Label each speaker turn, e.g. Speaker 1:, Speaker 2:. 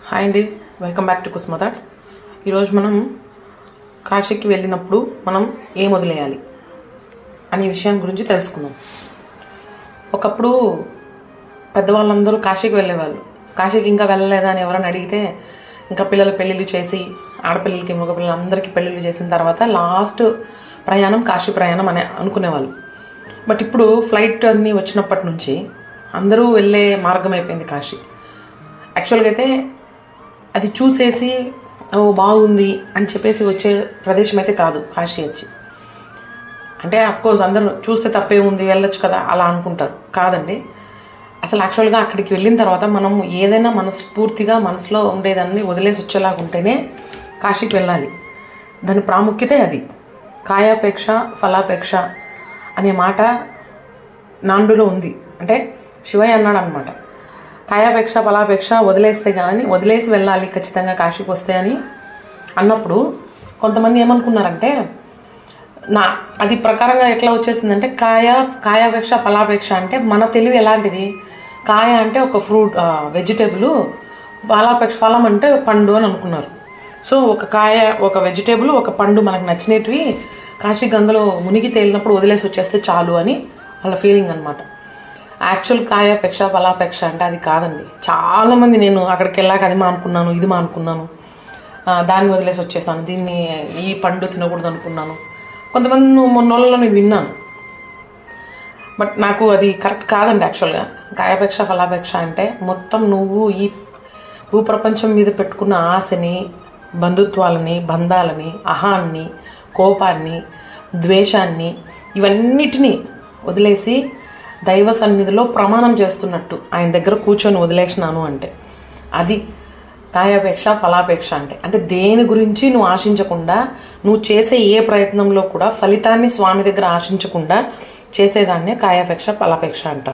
Speaker 1: Hi అండి, welcome back to Kusuma thoughts. ఈరోజు మనం కాశీకి వెళ్ళినప్పుడు మనం ఏం వదిలేయాలి అనే విషయం గురించి తెలుసుకుందాం. ఒకప్పుడు పెద్దవాళ్ళందరూ కాశీకి వెళ్ళేవాళ్ళు. కాశీకి ఇంకా వెళ్ళలేదా అని ఎవరైనా అడిగితే ఇంకా పిల్లల పెళ్ళిళ్ళు చేసి, ఆడపిల్లలకి మగపిల్లలందరికీ పెళ్ళిళ్ళు చేసిన తర్వాత లాస్ట్ ప్రయాణం కాశీ ప్రయాణం అని అనుకునేవాళ్ళు. బట్ ఇప్పుడు ఫ్లైట్ అన్నీ వచ్చినప్పటి నుంచి అందరూ వెళ్ళే మార్గం అయిపోయింది కాశీ. యాక్చువల్గా అయితే అది చూసేసి బాగుంది అని చెప్పేసి వచ్చే ప్రదేశం అయితే కాదు కాశీ. వచ్చి అంటే అఫ్కోర్స్ అందరూ చూస్తే తప్పే ఉంది, వెళ్ళొచ్చు కదా అలా అనుకుంటారు. కాదండి, అసలు యాక్చువల్గా అక్కడికి వెళ్ళిన తర్వాత మనం ఏదైనా పూర్తిగా మనసులో ఉండేదాన్ని వదిలేసి వచ్చేలాగా ఉంటేనే కాశీకి వెళ్ళాలి. దాని ప్రాముఖ్యతే అది. కాయాపేక్ష ఫలాపేక్ష అనే మాట నాండులో ఉంది. అంటే శివయ్య అన్నాడు అనమాట, కాయాపేక్ష ఫలాపేక్ష వదిలేసి వెళ్ళాలి ఖచ్చితంగా కాశీకి వస్తే అని అన్నప్పుడు కొంతమంది ఏమనుకున్నారంటే, అది ప్రకారంగా ఎట్లా వచ్చేసిందంటే కాయాపేక్ష ఫలాపేక్ష అంటే మన తెలివి ఎలాంటిది? కాయ అంటే ఒక ఫ్రూట్ వెజిటేబుల్, ఫలం అంటే పండు అని అనుకున్నారు. సో ఒక కాయ, ఒక వెజిటేబుల్, ఒక పండు మనకు నచ్చినవి కాశీ గంగలో మునిగి తేలినప్పుడు వదిలేసి వచ్చేస్తే చాలు అని వాళ్ళ ఫీలింగ్ అనమాట. యాక్చువల్ కాయాపేక్ష ఫలాపేక్ష అంటే అది కాదండి. చాలామంది నేను అక్కడికి వెళ్ళాక అది మానుకున్నాను, ఇది మానుకున్నాను, దాన్ని వదిలేసి వచ్చేసాను, ఈ పండు తినకూడదు అనుకున్నాను, కొంతమంది మొన్నోళ్ళలో నేను విన్నాను. బట్ నాకు అది కరెక్ట్ కాదండి. యాక్చువల్గా కాయాపేక్ష ఫలాపేక్ష అంటే మొత్తం నువ్వు ఈ భూప్రపంచం మీద పెట్టుకున్న ఆశని, బంధుత్వాలని, బంధాలని, అహాన్ని, కోపాన్ని, ద్వేషాన్ని, ఇవన్నిటినీ వదిలేసి దైవ సన్నిధిలో ప్రమాణం చేస్తున్నట్టు ఆయన దగ్గర కూర్చొని వదిలేసినాను అంటే అది కాయాపేక్ష ఫలాపేక్ష అంటే దేని గురించి నువ్వు ఆశించకుండా, నువ్వు చేసే ఏ ప్రయత్నంలో కూడా ఫలితాన్ని స్వామి దగ్గర ఆశించకుండా చేసేదాన్నే కాయాపేక్ష ఫలాపేక్ష అంటారు.